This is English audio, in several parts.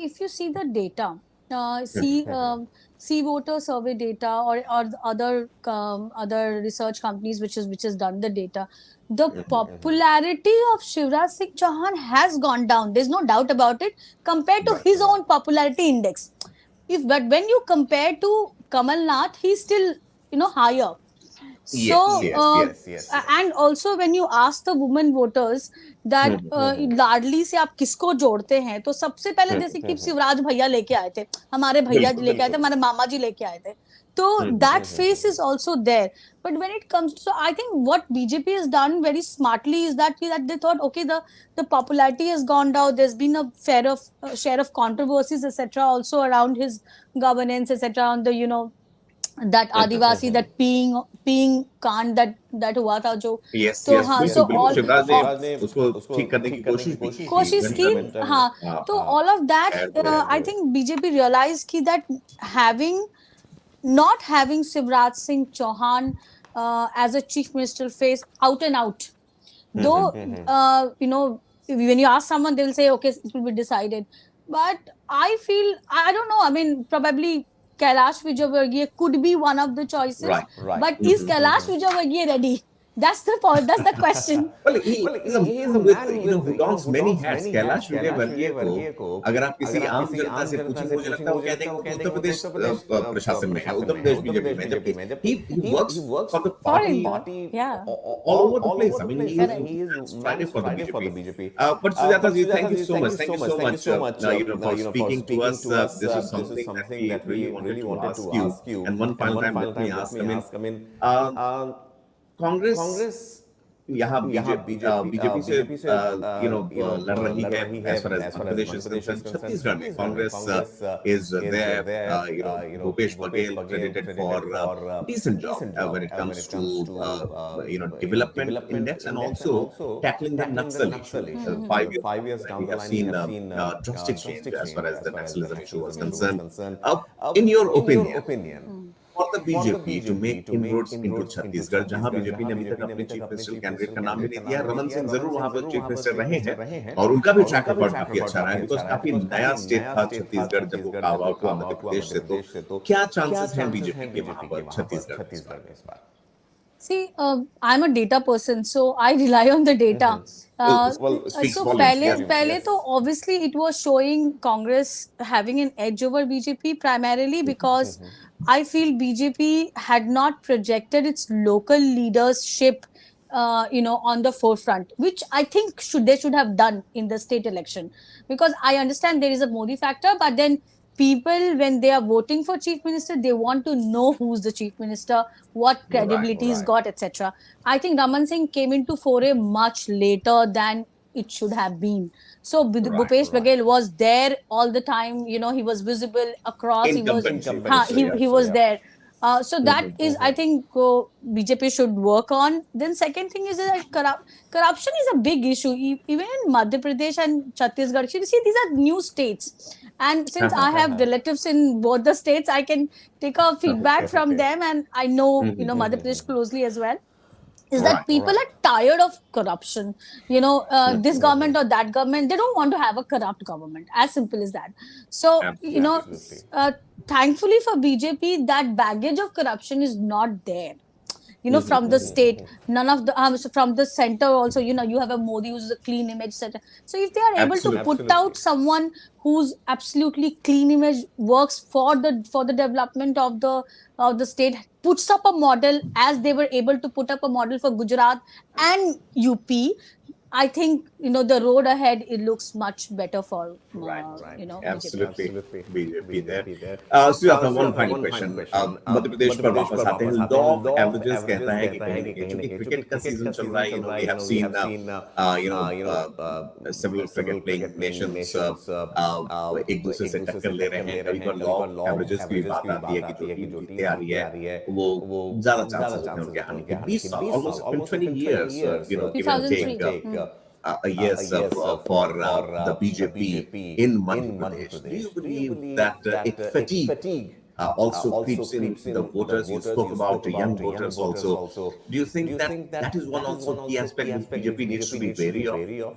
if you see the data, see voter survey data or other research companies which has done the data, the popularity of Shivraj Singh Chauhan has gone down. There's no doubt about it compared to Right. his own popularity index. If but when you compare to Kamal Nath, he's still higher. Yes, So, yes, yes. and also when you ask the women voters that लाडली से आप किसको जोड़ते हैं, तो सबसे पहले जैसे कि शिवराज भैया लेके आए थे, हमारे भैया जी बिल्कुल, लेके आए थे, बिल्कुल। हमारे मामा जी लेके आए थे. तो that face is also there. But when it comes to, so I think what BJP has done very smartly is that they thought, okay, the popularity has gone down. There's been a fair of share of controversies, etc., also around his governance, etc., on the that Adivasi that peeing कांड that हुआ था जो. Yes, तो yes, हाँ, बिल्कुल, so बिल्कुल। all Shivraj ने उसको ठीक करने की कोशिश भी की थी कोशिश व्हेन की. रमन सिंह हाँ, तो all of that, aired the I think BJP realized ki that having not having Shivraj Singh Chauhan as a chief minister face out and out, though when you ask someone, they will say, okay, it will be decided. But I feel, I don't know, I mean, probably Kailash Vijayvargiya could be one of the choices. Right. But is Kailash Vijayvargiya ready? That's the point. That's the question. Well, he is a man with, who dons many hats. Kailash Vijayvargiya को अगर आप किसी आम जनता से पूछेंगे, मुझे लगता है वो कह देंगे वो तो उत्तर प्रदेश प्रशासन में है, उत्तर प्रदेश बीजेपी में, जबकि he works for the For party it. Yeah. all over the place. I mean, he is Correct. Finance Friday for the BJP. But Sujata ji, thank you so much. Thank you so much, for speaking to us. This is something that we really wanted to ask you. And one final time, let me ask. I mean, um, Congress यहाँ BJP से लड़ रही है as far as Madhya Pradesh is concerned. Chhattisgarh में Congress is there. Bhupesh Baghel credited for decent job when it comes to development index and also tackling the Naxal issue. 5 years down the line, we have seen drastic change as far as the Naxalism issue was concerned. In your opinion, for the BJP to make inroads into Chhattisgarh, जहां BJP ने अभी तक अपने chief minister candidate का नाम भी नहीं दिया, रमन सिंह जरूर वहां पर चीफ मिनिस्टर रहे हैं और उनका भी ट्रैक रिकॉर्ड काफी अच्छा रहा है, बिकॉज काफी नया स्टेट था छत्तीसगढ़ जब वो कार्व आउट हुआ मध्य प्रदेश से. तो क्या चांसेस हैं बीजेपी के वहां पर छत्तीसगढ़ में इस बार? See, I'm a data person, so I rely on the data. Well, speaks So volumes. pehle to obviously it was showing Congress having an edge over BJP primarily because I feel BJP had not projected its local leadership, on the forefront, which I think they should have done in the state election. Because I understand there is a Modi factor, but then people, when they are voting for chief minister, they want to know who's the chief minister, what credibility he's got, etc. I think Raman Singh came into foray much later than it should have been. So Bhupesh Baghel was there all the time. He was visible across. Incumbent chief Haan, minister, yeah. he was there. So that is, I think, BJP should work on. Then second thing is that corruption is a big issue. Even in Madhya Pradesh and Chhattisgarh, you see, these are new states. And since I have relatives in both the states, I can take a feedback from them, and I know, Madhya Pradesh closely as well. Is that people are tired of corruption. This government or that government, they don't want to have a corrupt government. As simple as that. So, thankfully for BJP, that baggage of corruption is not there. From the state, none of the so from the center also, you have a Modi who's a clean image center. So if they are able to put out someone who's absolutely clean image, works for the development of the state, puts up a model as they were able to put up a model for Gujarat and UP, I think the road ahead, it looks much better for Absolutely. BJP there. Sujata, one final question. Madhya Pradesh पर वापस आते हैं. Law of averages कहता है कि कहीं ना कहीं क्योंकि क्रिकेट का सीजन चल रहा है, we have seen several cricket playing nations एक दूसरे से टक्कर ले रहे हैं. कभी कभी लॉ ऑफ एवरेजेस की भी बात आती है कि जो टीम जीतते आ रही है वो ज्यादा चांसेस होते हैं उनके हारने के. 20 साल, almost 20 years, give and take. Yes, for the BJP in Madhya Pradesh. Do you believe that it fatigue also creeps in the voters? You spoke about young voters also. Do you think that is one also key aspect which BJP needs to be wary of?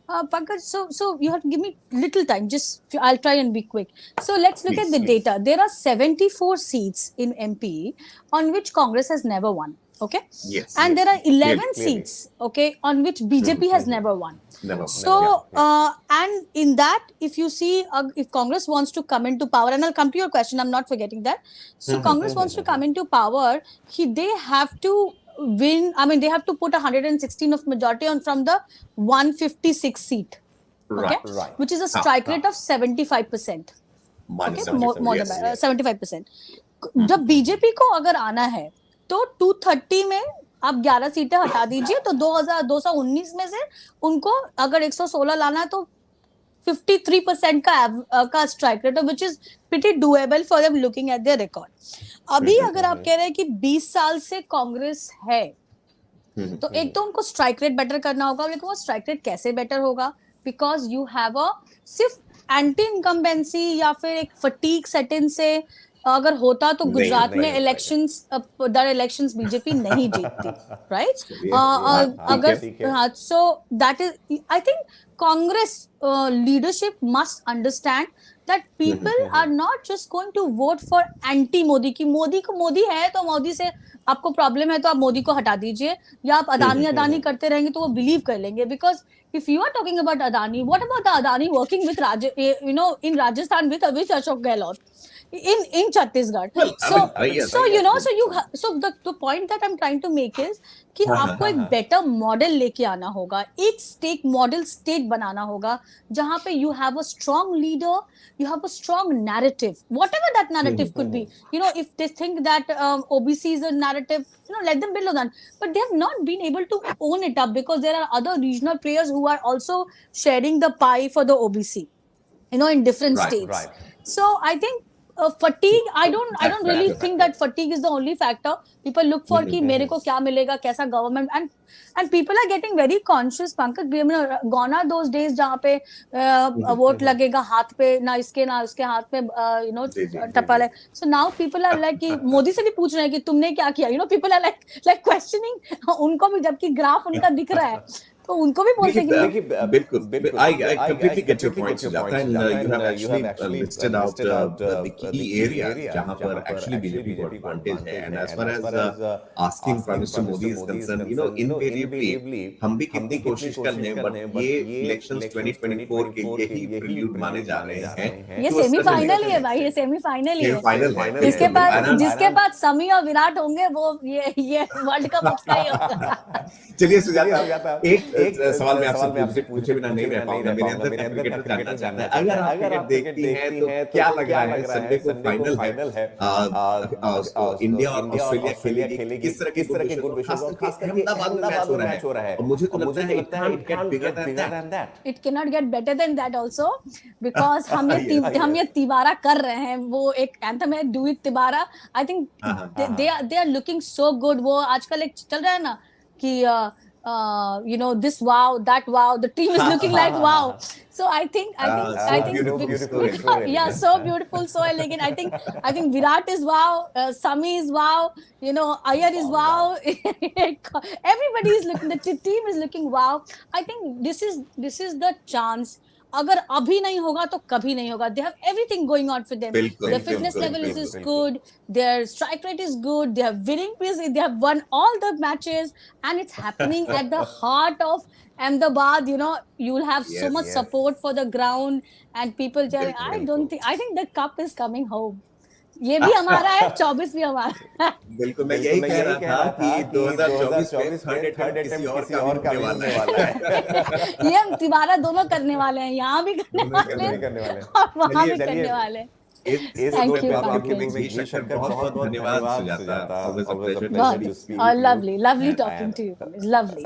Pankaj, so you have to give me little time. Just I'll try and be quick. So let's look at the data. There are 74 seats in MP on which Congress has never won. Okay. Yes. And yes. there are 11 seats. Okay, on which BJP has never won. Never. So and in that, if you see, if Congress wants to come into power, and I'll come to your question, I'm not forgetting that. So Congress wants to come into power. They have to win. I mean, they have to put 116 of majority on from the 156 seat. Okay, Right. which is a strike rate of 75%. Okay, more than 75%. जब BJP को अगर आना है तो 230 में आप 11 सीटें हटा दीजिए, तो 219 में से उनको अगर 116 लाना है तो 53% का strike rate, which is pretty doable for them looking at there record. अभी अगर आप कह रहे हैं कि 20 साल से कांग्रेस है, तो एक तो उनको स्ट्राइक रेट बेटर करना होगा, लेकिन वो स्ट्राइक रेट कैसे बेटर होगा? बिकॉज यू हैव अ सिर्फ एंटी इनकम्बेंसी या फिर एक फटीक सेट इन से अगर होता तो गुजरात में इलेक्शंस बीजेपी नहीं जीतती, राइट? अगर हाँ, so that is, I think Congress leadership must understand that people are not just going to vote for anti Modi, की मोदी है तो मोदी से आपको प्रॉब्लम है तो आप मोदी को हटा दीजिए, या आप अदानी करते रहेंगे तो वो बिलीव कर लेंगे। Because if you are talking about Adani, what about the Adani working with in Rajasthan with Ashok Gehlot in Chhattisgarh? Well, so the point that I'm trying to make is कि आपको एक better model लेके आना होगा, एक state model state बनाना होगा जहां पे you have a strong leader, you have a strong narrative, whatever that narrative could be. If they think that OBC is a narrative, let them build on that. But they have not been able to own it up because there are other regional players who are also sharing the pie for the OBC, in different states. Right. So I think fatigue, I don't really think that fatigue is the only factor. People look for कि मेरे को क्या मिलेगा, कैसा government, and people are getting very conscious. Pankaj, we have gone are those days जहाँ पे vote लगेगा हाथ पे, ना उसके हाथ पे टप्पल है. So now people are like कि मोदी से भी पूछ रहे हैं कि तुमने क्या किया. People are like questioning उनको भी, जबकि ग्राफ उनका दिख रहा है तो उनको भी बोलते हैं कि बिल्कुल। I completely get your point, Sujata, and you have actually listed out the key areas जहाँ पर actually BJP को advantage है. And as far as asking Prime Minister Modi is concerned, invariably हम भी कितनी कोशिश कर रहे हैं, but ये elections 2024 के यही prelude माने जा रहे हैं. ये सेमीफाइनल ही है भाई, ये सेमीफाइनल ही है. जिसके बाद समी और विराट होंगे वो ये वर्ल्ड कप उसका ही होगा. चलिए सुजाता, एक सवाल मैं आपसे पूछे बिना नहीं रह पाऊंगा. मेरे अंदर क्रिकेटर जानना चाहता है, अगर आप क्रिकेट देखती हैं तो क्या लग रहा है संडे को फाइनल है, इंडिया और ऑस्ट्रेलिया खेलेगी, किस तरह के गुड विशेस, खासकर अहमदाबाद में मैच हो रहा है, और मुझे तो लगता है it can't get bigger than that. It cannot get better than that also, because हम ये तिबारा कर रहे हैं, वो एक एंथम है, डू इट तिबारा. I think they are looking so good. वो आजकल एक चल रहा है ना कि this wow, that wow, the team is looking like wow. So I think beautiful. Yeah, so beautiful, so elegant. I think Virat is wow, Sami is wow, Iyer is wow. Everybody is looking, the team is looking wow. I think this is the chance. अगर अभी नहीं होगा तो कभी नहीं होगा. They have everything going on for them. Their fitness level is good, their strike rate is good, they are winning, they have won all the matches, and it's happening at the heart of Ahmedabad. You'll have so much support for the ground, and people tell, I think the cup is coming home. ये भी हमारा है, 24 भी हमारा. बिल्कुल, मैं यही कह रहा था कि 2024 में थर्ड अटेम्प्ट किसी और का होने वाला है. ये हम तिबारा दोनों करने वाले हैं, यहाँ भी करने वाले हैं और वहाँ भी करने वाले हैं. Thank you, बहुत धन्यवाद Sujata. Lovely talking to you. Lovely.